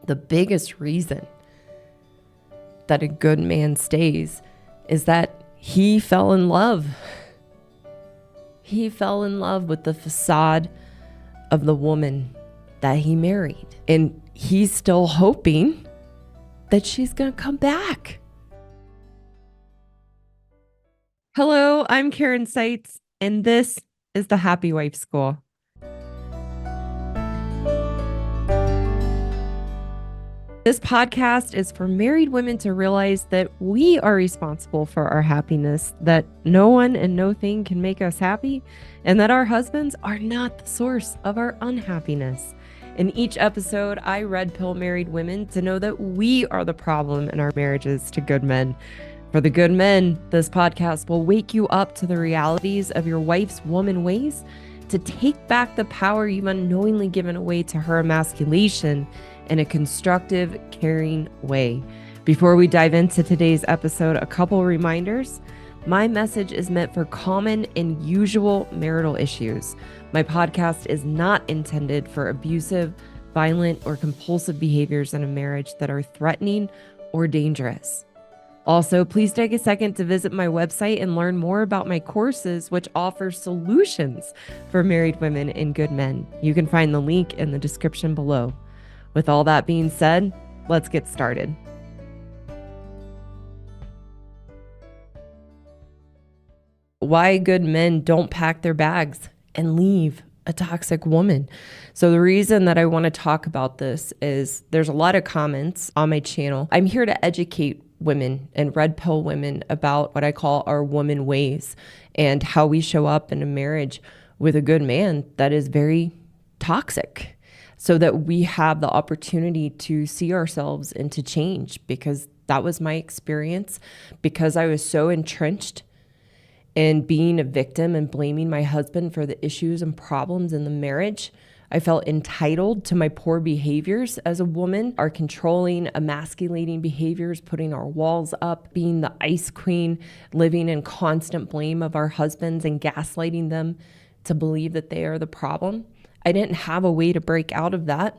The biggest reason that a good man stays is that he fell in love. He fell in love with the facade of the woman that he married. And he's still hoping that she's going to come back. Hello, I'm Karen Seitz, and this is the Happy Wife School. This podcast is for married women to realize that we are responsible for our happiness, that no one and no thing can make us happy, and that our husbands are not the source of our unhappiness. In each episode, I red pill married women to know that we are the problem in our marriages to good men. For the good men, this podcast will wake you up to the realities of your wife's woman ways, to take back the power you've unknowingly given away to her emasculation in a constructive, caring way. Before we dive into today's episode, a couple reminders. My message is meant for common and usual marital issues. My podcast is not intended for abusive, violent, or compulsive behaviors in a marriage that are threatening or dangerous. Also, please take a second to visit my website and learn more about my courses, which offer solutions for married women and good men. You can find the link in the description below. With all that being said, let's get started. Why good men don't pack their bags and leave a toxic woman. So the reason that I want to talk about this is there's a lot of comments on my channel. I'm here to educate women and red pill women about what I call our woman ways and how we show up in a marriage with a good man that is very toxic, so that we have the opportunity to see ourselves and to change, because that was my experience. Because I was so entrenched in being a victim and blaming my husband for the issues and problems in the marriage, I felt entitled to my poor behaviors as a woman, our controlling, emasculating behaviors, putting our walls up, being the ice queen, living in constant blame of our husbands and gaslighting them to believe that they are the problem. I didn't have a way to break out of that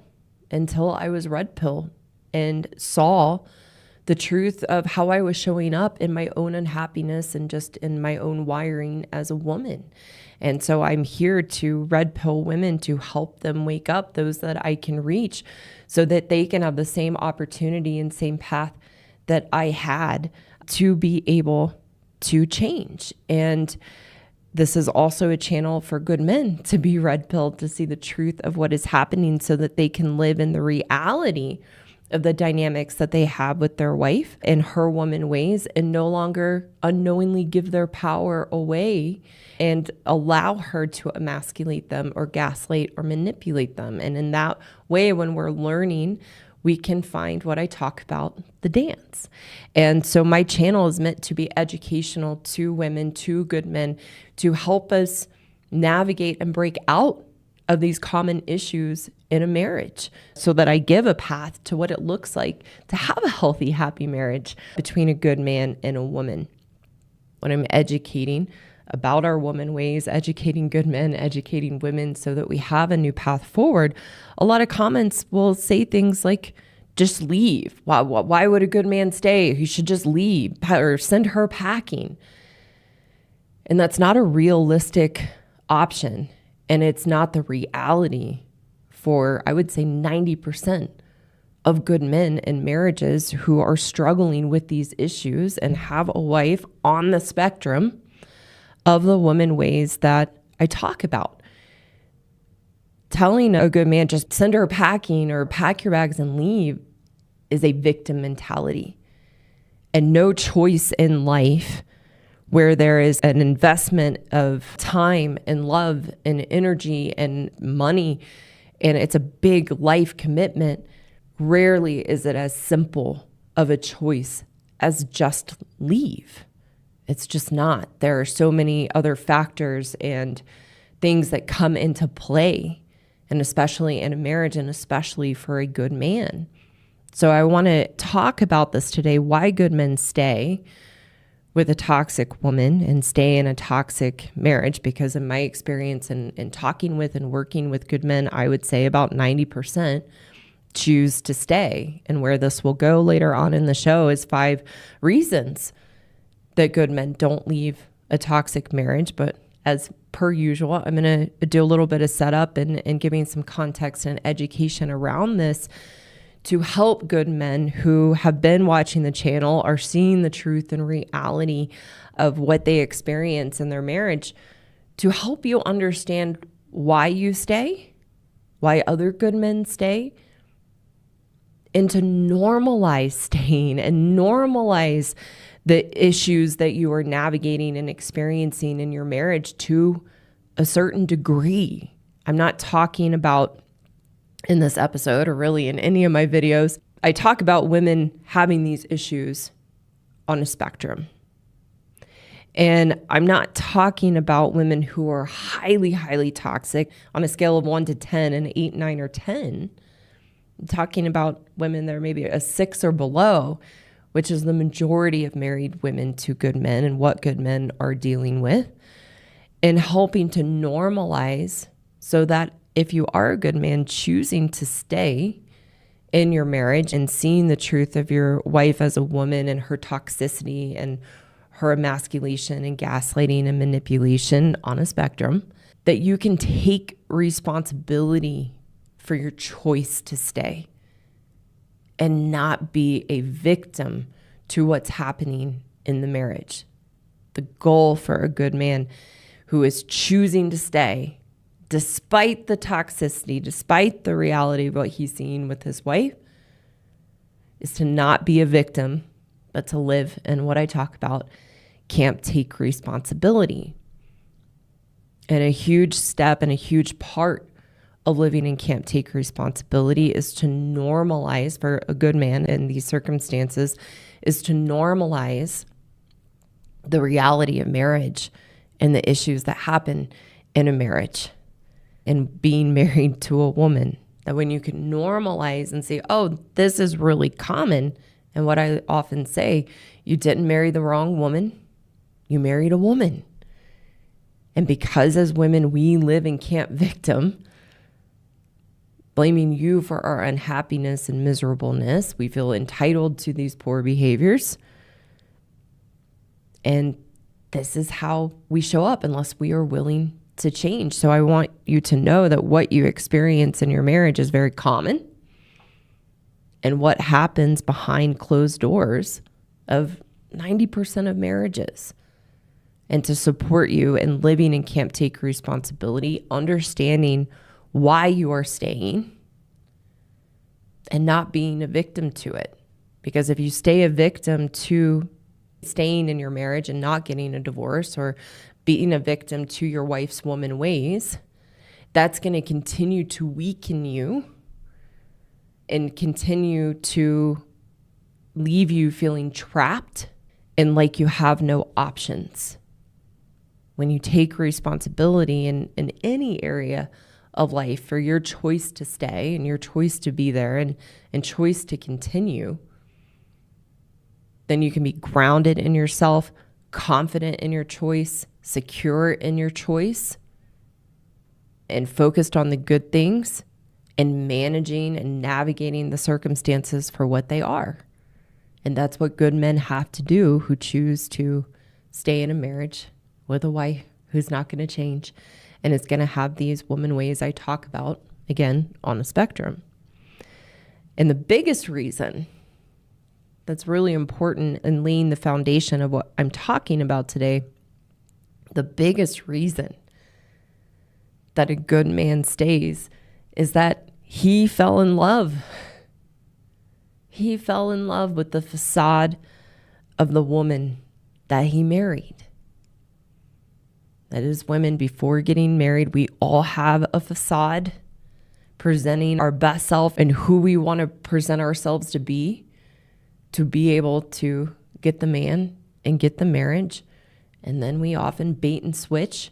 until I was red pill and saw the truth of how I was showing up in my own unhappiness and just in my own wiring as a woman. And so I'm here to red pill women to help them wake up, those that I can reach, so that they can have the same opportunity and same path that I had to be able to change. And this is also a channel for good men to be red pilled, to see the truth of what is happening so that they can live in the reality of the dynamics that they have with their wife and her woman ways, and no longer unknowingly give their power away and allow her to emasculate them or gaslight or manipulate them. And in that way, when we're learning, we can find what I talk about, the dance. And so my channel is meant to be educational to women, to good men, to help us navigate and break out of these common issues in a marriage, so that I give a path to what it looks like to have a healthy, happy marriage between a good man and a woman. When I'm educating about our woman ways, educating good men, educating women so that we have a new path forward, a lot of comments will say things like, just leave. Why would a good man stay? He should just leave or send her packing. And that's not a realistic option. And it's not the reality for, I would say, 90% of good men in marriages who are struggling with these issues and have a wife on the spectrum of the woman ways that I talk about. Telling a good man, just send her packing or pack your bags and leave, is a victim mentality. And no choice in life where there is an investment of time and love and energy and money, and it's a big life commitment, rarely is it as simple of a choice as just leave. It's just not. There are so many other factors and things that come into play, and especially in a marriage, and especially for a good man. So I want to talk about this today, why good men stay with a toxic woman and stay in a toxic marriage, because in my experience in talking with and working with good men, I would say about 90% choose to stay. And where this will go later on in the show is 5 reasons that good men don't leave a toxic marriage. But as per usual, I'm going to do a little bit of setup and giving some context and education around this to help good men who have been watching the channel, are seeing the truth and reality of what they experience in their marriage, to help you understand why you stay, why other good men stay, and to normalize staying and normalize the issues that you are navigating and experiencing in your marriage to a certain degree. I'm not talking about in this episode, or really in any of my videos, I talk about women having these issues on a spectrum. And I'm not talking about women who are highly, highly toxic on a scale of 1 to 10, an 8, 9, or 10. I'm talking about women that are maybe a 6 or below, which is the majority of married women to good men and what good men are dealing with, and helping to normalize so that if you are a good man choosing to stay in your marriage and seeing the truth of your wife as a woman and her toxicity and her emasculation and gaslighting and manipulation on a spectrum, that you can take responsibility for your choice to stay and not be a victim to what's happening in the marriage. The goal for a good man who is choosing to stay, despite the toxicity, despite the reality of what he's seeing with his wife, is to not be a victim, but to live in what I talk about, can't take responsibility. And a huge step and a huge part of living in can't take responsibility is to normalize, for a good man in these circumstances, is to normalize the reality of marriage and the issues that happen in a marriage. And being married to a woman, that when you can normalize and say, oh, this is really common. And what I often say, you didn't marry the wrong woman, you married a woman. And because as women, we live in camp victim, blaming you for our unhappiness and miserableness, we feel entitled to these poor behaviors. And this is how we show up unless we are willing to change. So I want you to know that what you experience in your marriage is very common, and what happens behind closed doors of 90% of marriages. And to support you in living in can't take responsibility, understanding why you are staying and not being a victim to it. Because if you stay a victim to staying in your marriage and not getting a divorce, or being a victim to your wife's woman ways, that's going to continue to weaken you and continue to leave you feeling trapped and like you have no options. When you take responsibility in any area of life for your choice to stay and your choice to be there and choice to continue, then you can be grounded in yourself, confident in your choice, secure in your choice, and focused on the good things and managing and navigating the circumstances for what they are. And that's what good men have to do who choose to stay in a marriage with a wife who's not going to change and is going to have these woman ways I talk about, again, on a spectrum. And the biggest reason that's really important in laying the foundation of what I'm talking about today, the biggest reason that a good man stays is that he fell in love. He fell in love with the facade of the woman that he married. That is, women, before getting married, we all have a facade presenting our best self and who we want to present ourselves to be able to get the man and get the marriage. And then we often bait and switch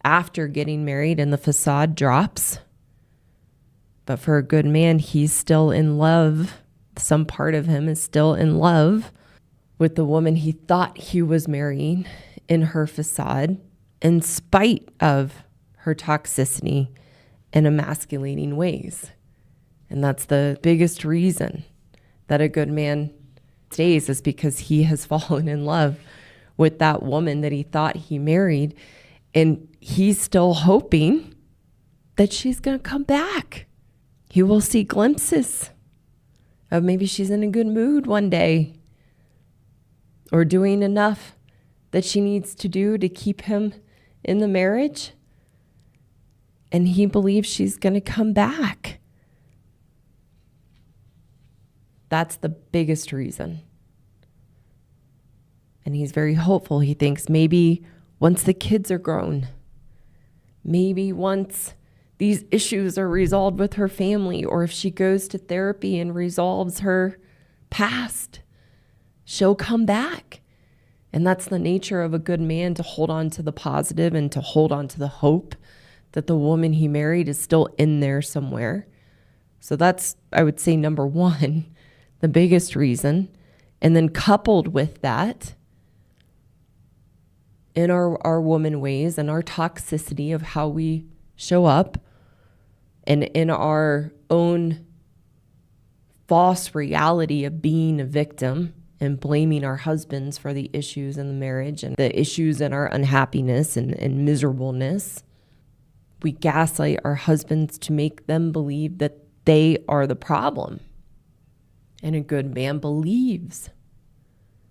after getting married and the facade drops. But for a good man, he's still in love. Some part of him is still in love with the woman he thought he was marrying in her facade, in spite of her toxicity and emasculating ways. And that's the biggest reason that a good man stays, is because he has fallen in love with that woman that he thought he married. And he's still hoping that she's going to come back. He will see glimpses of maybe she's in a good mood one day, or doing enough that she needs to do to keep him in the marriage. And he believes she's going to come back. That's the biggest reason. And he's very hopeful. He thinks maybe once the kids are grown, maybe once these issues are resolved with her family, or if she goes to therapy and resolves her past, she'll come back. And that's the nature of a good man, to hold on to the positive and to hold on to the hope that the woman he married is still in there somewhere. So that's, I would say, number one, the biggest reason. And then coupled with that, in our woman ways and our toxicity of how we show up, and in our own false reality of being a victim and blaming our husbands for the issues in the marriage and the issues in our unhappiness and miserableness, we gaslight our husbands to make them believe that they are the problem. And a good man believes,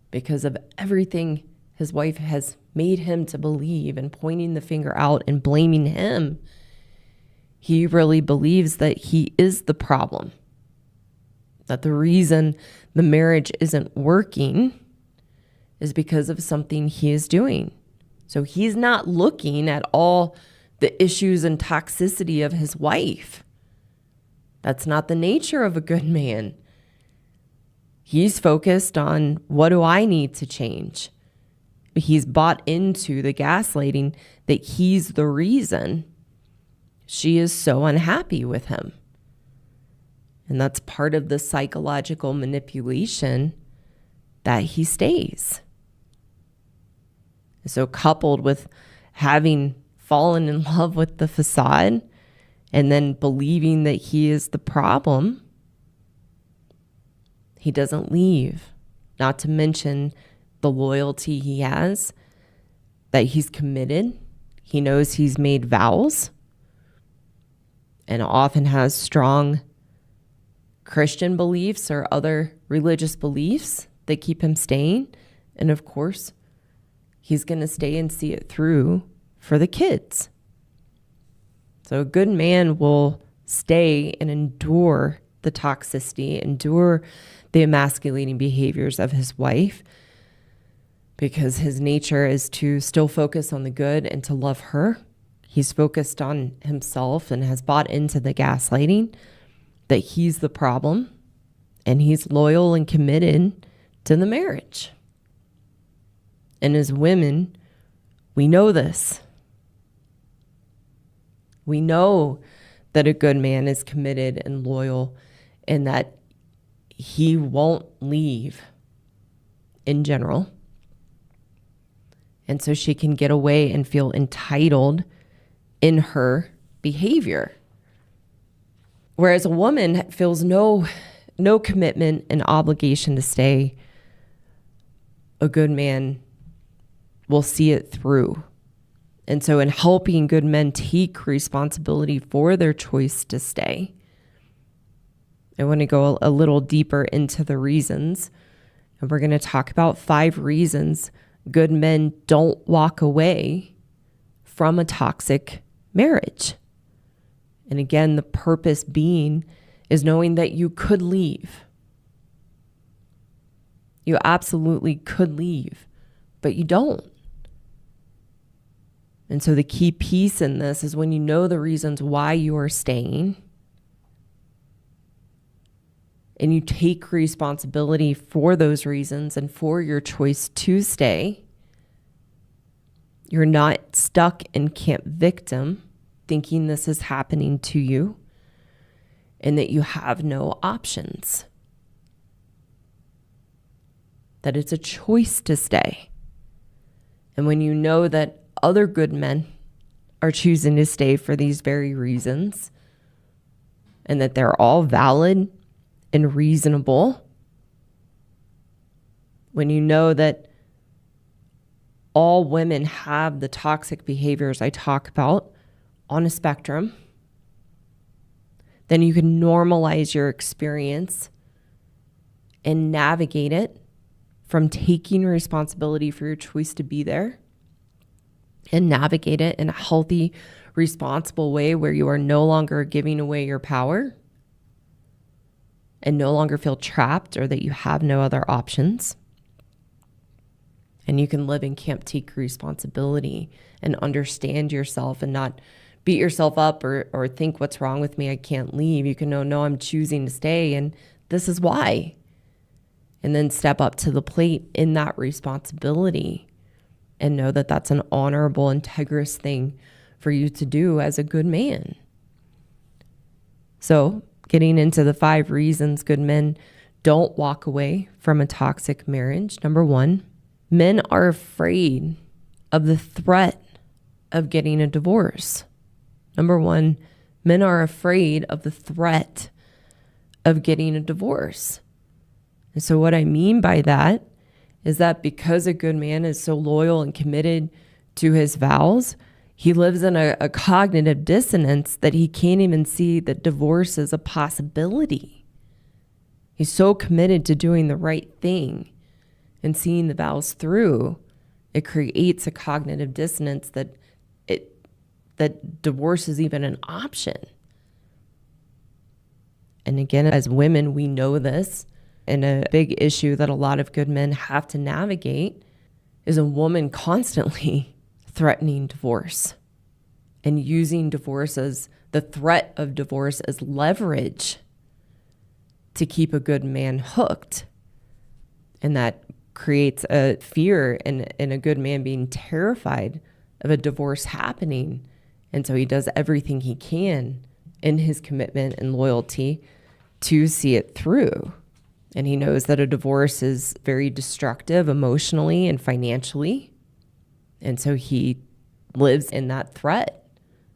because of everything his wife has made him to believe and pointing the finger out and blaming him, he really believes that he is the problem. That the reason the marriage isn't working is because of something he is doing. So he's not looking at all the issues and toxicity of his wife. That's not the nature of a good man. He's focused on, what do I need to change? He's bought into the gaslighting that he's the reason she is so unhappy with him. And that's part of the psychological manipulation that he stays. So coupled with having fallen in love with the facade and then believing that he is the problem, he doesn't leave. Not to mention the loyalty he has, that he's committed. He knows he's made vows and often has strong Christian beliefs or other religious beliefs that keep him staying. And of course, he's going to stay and see it through for the kids. So a good man will stay and endure the toxicity, endure the emasculating behaviors of his wife, because his nature is to still focus on the good and to love her. He's focused on himself and has bought into the gaslighting that he's the problem, and he's loyal and committed to the marriage. And as women, we know this. We know that a good man is committed and loyal, and that he won't leave in general. And so she can get away and feel entitled in her behavior. Whereas a woman feels no commitment and obligation to stay, a good man will see it through. And so in helping good men take responsibility for their choice to stay, I want to go a little deeper into the reasons. And we're going to talk about 5 reasons good men don't walk away from a toxic marriage. And again, the purpose being is knowing that you could leave. You absolutely could leave, but you don't. And so the key piece in this is when you know the reasons why you are staying, and you take responsibility for those reasons and for your choice to stay, you're not stuck in camp victim, thinking this is happening to you and that you have no options. That it's a choice to stay. And when you know that other good men are choosing to stay for these very reasons, and that they're all valid and reasonable, when you know that all women have the toxic behaviors I talk about on a spectrum, then you can normalize your experience and navigate it from taking responsibility for your choice to be there and navigate it in a healthy, responsible way where you are no longer giving away your power and no longer feel trapped or that you have no other options. And you can live and can't take responsibility and understand yourself and not beat yourself up or think, what's wrong with me? I can't leave. You can know, no, I'm choosing to stay, and this is why. And then step up to the plate in that responsibility and know that that's an honorable, integrous thing for you to do as a good man. So getting into the 5 reasons good men don't walk away from a toxic marriage. Number 1, men are afraid of the threat of getting a divorce. Number 1, men are afraid of the threat of getting a divorce. And so what I mean by that is that because a good man is so loyal and committed to his vows, he lives in a cognitive dissonance that he can't even see that divorce is a possibility. He's so committed to doing the right thing and seeing the vows through, it creates a cognitive dissonance that divorce is even an option. And again, as women, we know this, and a big issue that a lot of good men have to navigate is a woman constantly threatening divorce and using divorce as the threat of divorce as leverage to keep a good man hooked. And that creates a fear in a good man being terrified of a divorce happening. And so he does everything he can in his commitment and loyalty to see it through. And he knows that a divorce is very destructive emotionally and financially. And so he lives in that threat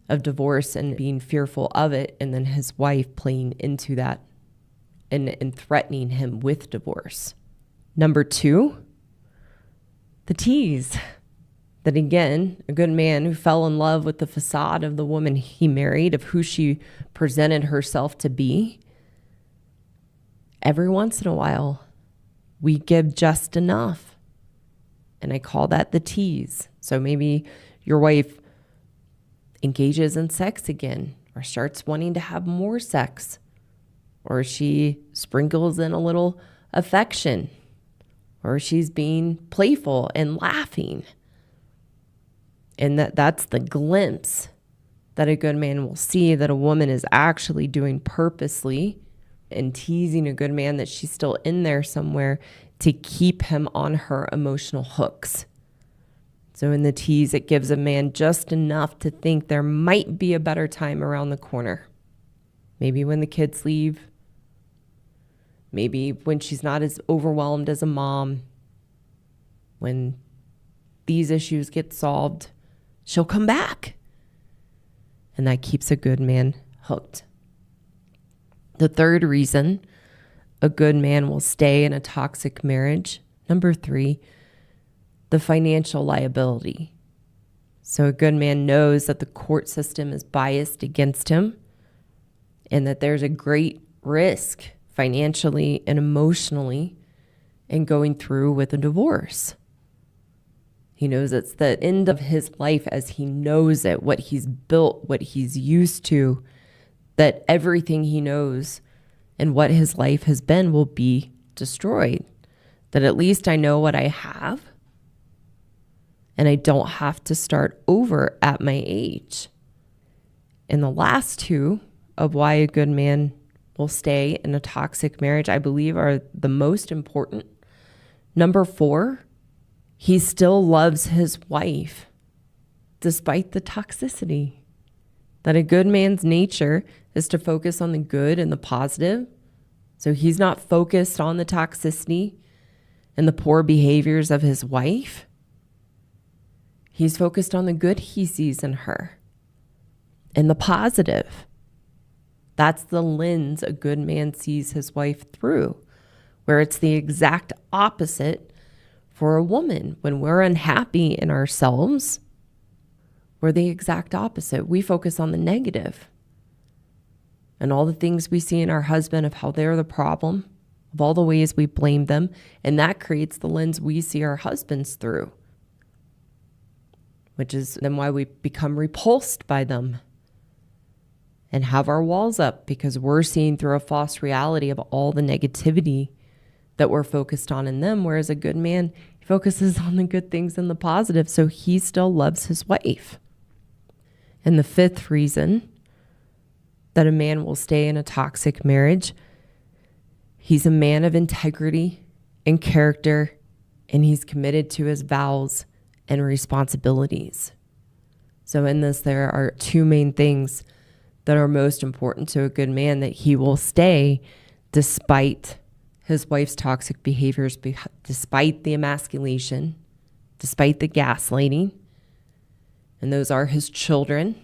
of divorce and being fearful of it. And then his wife playing into that and threatening him with divorce. Number 2, the tease. That again, a good man who fell in love with the facade of the woman he married, of who she presented herself to be. Every once in a while, we give just enough. And I call that the tease. So maybe your wife engages in sex again or starts wanting to have more sex, or she sprinkles in a little affection, or she's being playful and laughing. And that's the glimpse that a good man will see that a woman is actually doing purposely and teasing a good man that she's still in there somewhere to keep him on her emotional hooks. So in the tease, it gives a man just enough to think there might be a better time around the corner. Maybe when the kids leave. Maybe when she's not as overwhelmed as a mom. When these issues get solved, she'll come back. And that keeps a good man hooked. The 3rd reason a good man will stay in a toxic marriage, number 3, the financial liability. So a good man knows that the court system is biased against him and that there's a great risk financially and emotionally in going through with a divorce. He knows it's the end of his life as he knows it, what he's built, what he's used to, that everything he knows and what his life has been will be destroyed. That at least I know what I have and I don't have to start over at my age. And the last 2 of why a good man will stay in a toxic marriage, I believe, are the most important. Number 4, he still loves his wife despite the toxicity. That a good man's nature is to focus on the good and the positive. So he's not focused on the toxicity and the poor behaviors of his wife. He's focused on the good he sees in her and the positive. That's the lens a good man sees his wife through, where it's the exact opposite for a woman. When we're unhappy in ourselves, we're the exact opposite. We focus on the negative and all the things we see in our husband of how they're the problem, of all the ways we blame them. And that creates the lens we see our husbands through, which is then why we become repulsed by them and have our walls up, because we're seeing through a false reality of all the negativity that we're focused on in them. Whereas a good man, he focuses on the good things and the positive. So he still loves his wife. And the fifth reason that a man will stay in a toxic marriage, he's a man of integrity and character, and he's committed to his vows and responsibilities. So in this, there are two main things that are most important to a good man, that he will stay despite his wife's toxic behaviors, despite the emasculation, despite the gaslighting. And those are his children,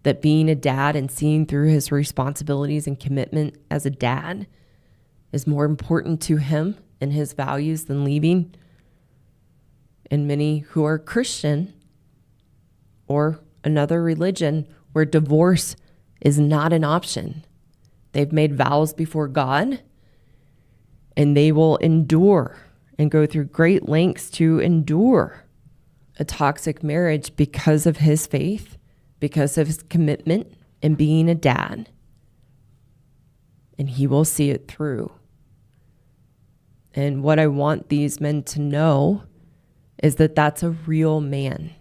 that being a dad and seeing through his responsibilities and commitment as a dad is more important to him and his values than leaving. And many who are Christian or another religion where divorce is not an option, they've made vows before God, and they will endure and go through great lengths to endure a toxic marriage because of his faith, because of his commitment and being a dad. And he will see it through. And what I want these men to know is that that's a real man.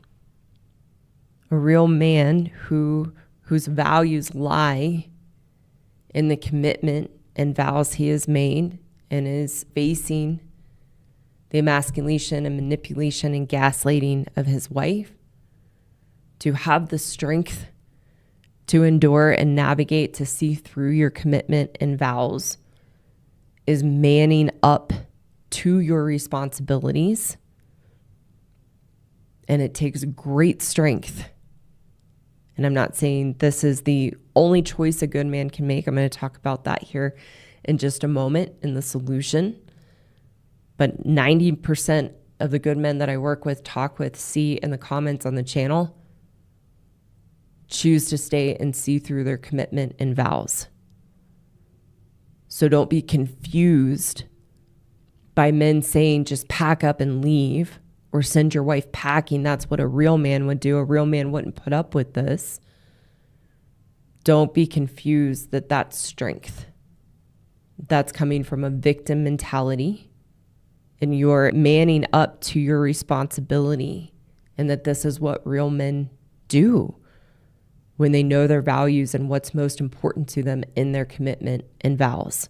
A real man whose values lie in the commitment and vows he has made, and is facing the emasculation and manipulation and gaslighting of his wife, to have the strength to endure and navigate, to see through your commitment and vows, is manning up to your responsibilities. And it takes great strength. And I'm not saying this is the only choice a good man can make. I'm going to talk about that here in just a moment in the solution. But 90% of the good men that I work with, talk with, see in the comments on the channel, choose to stay and see through their commitment and vows. So don't be confused by men saying just pack up and leave, or send your wife packing. That's what a real man would do. A real man wouldn't put up with this. Don't be confused that that's strength. That's coming from a victim mentality, and you're manning up to your responsibility, and that this is what real men do when they know their values and what's most important to them in their commitment and vows.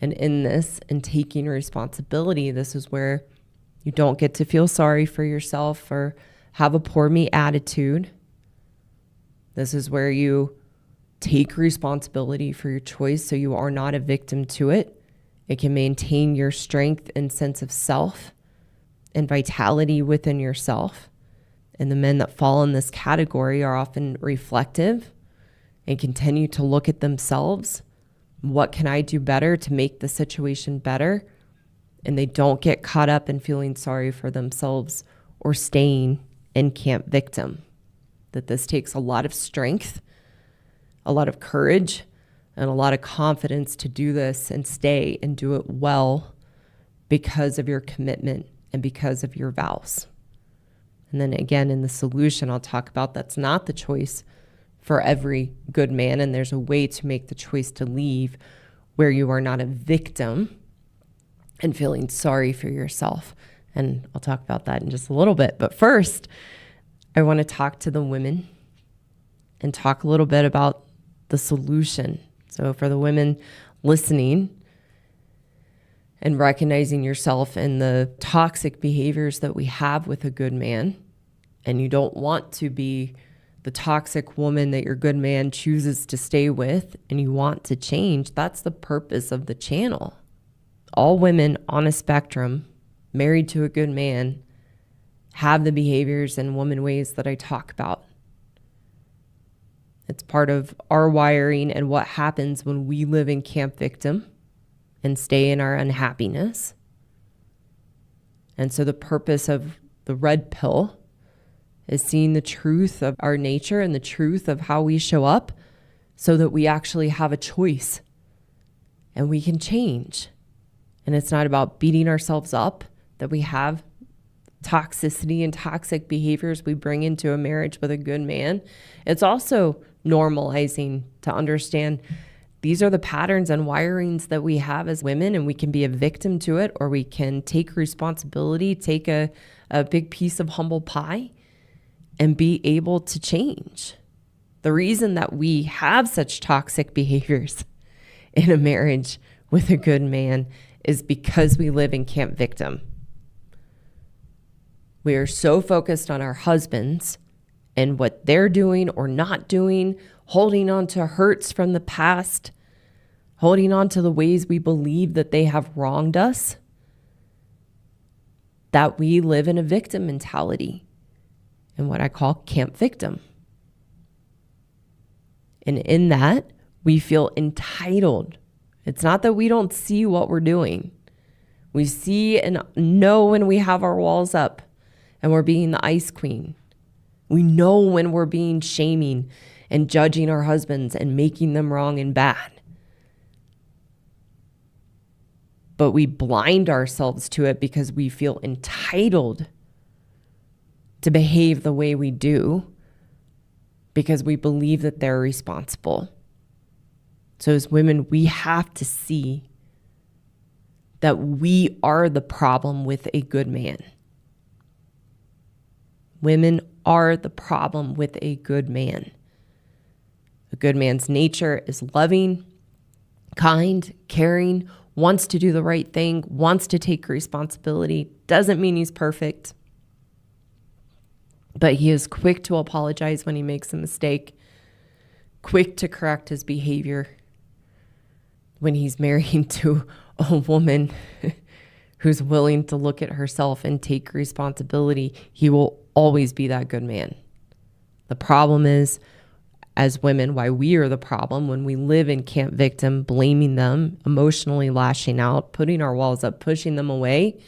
And in this, and taking responsibility, this is where you don't get to feel sorry for yourself or have a poor me attitude. This is where you take responsibility for your choice, so you are not a victim to it. It can maintain your strength and sense of self and vitality within yourself. And the men that fall in this category are often reflective and continue to look at themselves. What can I do better to make the situation better? And they don't get caught up in feeling sorry for themselves or staying in camp victim. That this takes a lot of strength, a lot of courage, and a lot of confidence to do this and stay and do it well because of your commitment and because of your vows. And then again, in the solution, I'll talk about that's not the choice for every good man. And there's a way to make the choice to leave where you are not a victim and feeling sorry for yourself. And I'll talk about that in just a little bit. But first, I want to talk to the women and talk a little bit about the solution. So for the women listening and recognizing yourself in the toxic behaviors that we have with a good man, and you don't want to be the toxic woman that your good man chooses to stay with, and you want to change, that's the purpose of the channel. All women on a spectrum married to a good man have the behaviors and woman ways that I talk about. It's part of our wiring and what happens when we live in camp victim and stay in our unhappiness. And so the purpose of the red pill is seeing the truth of our nature and the truth of how we show up so that we actually have a choice and we can change. And it's not about beating ourselves up that we have toxicity and toxic behaviors we bring into a marriage with a good man. It's also normalizing to understand these are the patterns and wirings that we have as women, and we can be a victim to it, or we can take responsibility, take a big piece of humble pie and be able to change. The reason that we have such toxic behaviors in a marriage with a good man is because we live in camp victim. We are so focused on our husbands and what they're doing or not doing, holding on to hurts from the past, holding on to the ways we believe that they have wronged us, that we live in a victim mentality and what I call camp victim. And in that, we feel entitled. It's not that we don't see what we're doing. We see and know when we have our walls up and we're being the ice queen. We know when we're being shaming and judging our husbands and making them wrong and bad. But we blind ourselves to it because we feel entitled to behave the way we do because we believe that they're responsible. So as women, we have to see that we are the problem with a good man. Women are the problem with a good man. A good man's nature is loving, kind, caring, wants to do the right thing, wants to take responsibility. Doesn't mean he's perfect, but he is quick to apologize when he makes a mistake, quick to correct his behavior. When he's married to a woman who's willing to look at herself and take responsibility, he will always be that good man. The problem is, as women, why we are the problem when we live in camp victim, blaming them, emotionally lashing out, putting our walls up, pushing them away.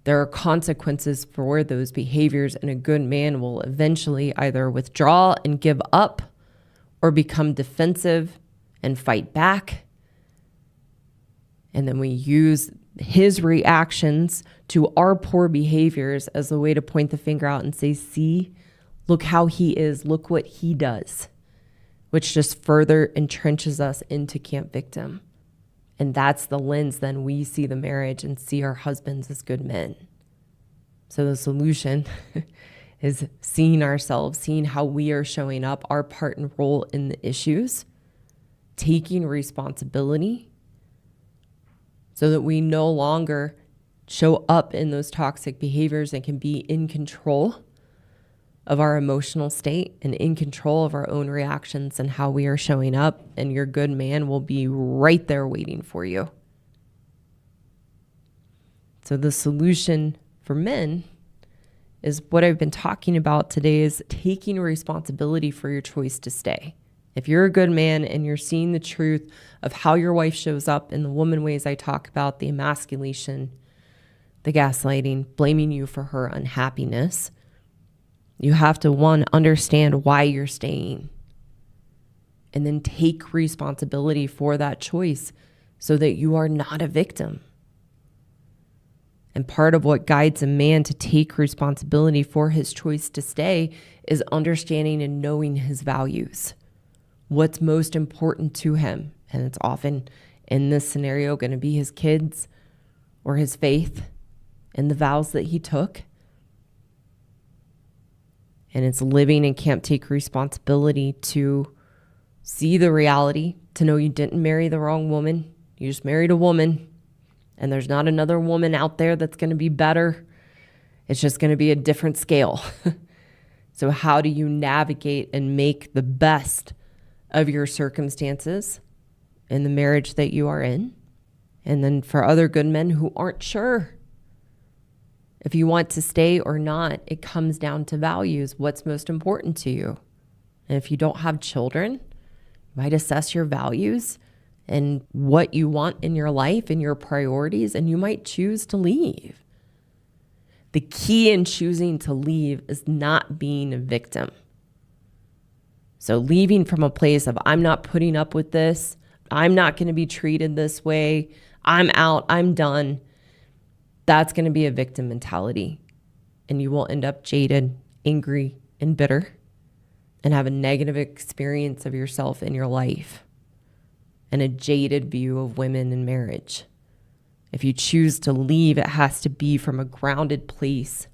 There are consequences for those behaviors, and a good man will eventually either withdraw and give up or become defensive and fight back. And then we use his reactions to our poor behaviors as a way to point the finger out and say, see, look how he is, look what he does, which just further entrenches us into camp victim. And that's the lens then we see the marriage and see our husbands as good men. So the solution is seeing ourselves, seeing how we are showing up, our part and role in the issues, taking responsibility so that we no longer show up in those toxic behaviors and can be in control of our emotional state and in control of our own reactions and how we are showing up. And your good man will be right there waiting for you. So the solution for men is what I've been talking about today, is taking responsibility for your choice to stay. If you're a good man and you're seeing the truth of how your wife shows up in the woman ways I talk about, the emasculation, the gaslighting, blaming you for her unhappiness, you have to, one, understand why you're staying, and then take responsibility for that choice so that you are not a victim. And part of what guides a man to take responsibility for his choice to stay is understanding and knowing his values. What's most important to him. And it's often in this scenario going to be his kids or his faith and the vows that he took. And it's living and can't take responsibility to see the reality, to know you didn't marry the wrong woman. You just married a woman, and there's not another woman out there that's going to be better. It's just going to be a different scale. So how do you navigate and make the best of your circumstances in the marriage that you are in? And then for other good men who aren't sure if you want to stay or not, it comes down to values. What's most important to you? And if you don't have children, you might assess your values and what you want in your life and your priorities, and you might choose to leave. The key in choosing to leave is not being a victim. So leaving from a place of, I'm not putting up with this, I'm not going to be treated this way, I'm out, I'm done. That's going to be a victim mentality. And you will end up jaded, angry, and bitter, and have a negative experience of yourself in your life and a jaded view of women in marriage. If you choose to leave, it has to be from a grounded place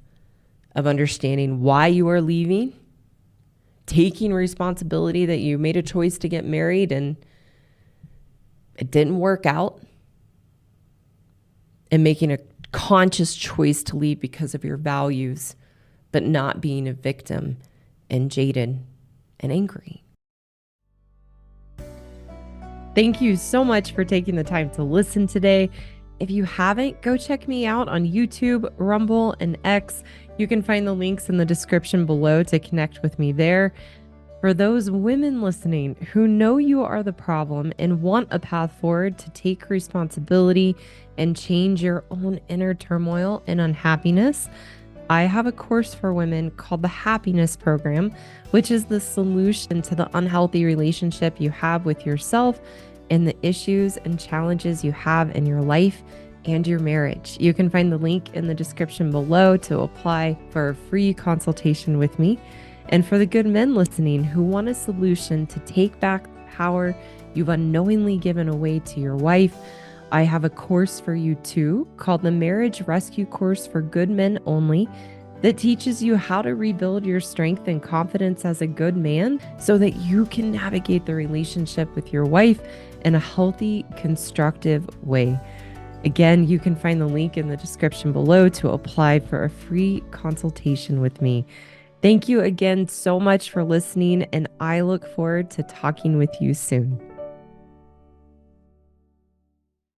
of understanding why you are leaving, taking responsibility that you made a choice to get married and it didn't work out, and making a conscious choice to leave because of your values, but not being a victim and jaded and angry. Thank you so much for taking the time to listen today. If you haven't, go check me out on YouTube, Rumble, and X. You can find the links in the description below to connect with me there. For those women listening who know you are the problem and want a path forward to take responsibility and change your own inner turmoil and unhappiness, I have a course for women called the Happiness Program, which is the solution to the unhealthy relationship you have with yourself and the issues and challenges you have in your life and your marriage. You can find the link in the description below to apply for a free consultation with me. And for the good men listening who want a solution to take back the power you've unknowingly given away to your wife, I have a course for you too called the Marriage Rescue Course for Good Men Only that teaches you how to rebuild your strength and confidence as a good man so that you can navigate the relationship with your wife in a healthy, constructive way. Again, you can find the link in the description below to apply for a free consultation with me. Thank you again so much for listening, and I look forward to talking with you soon.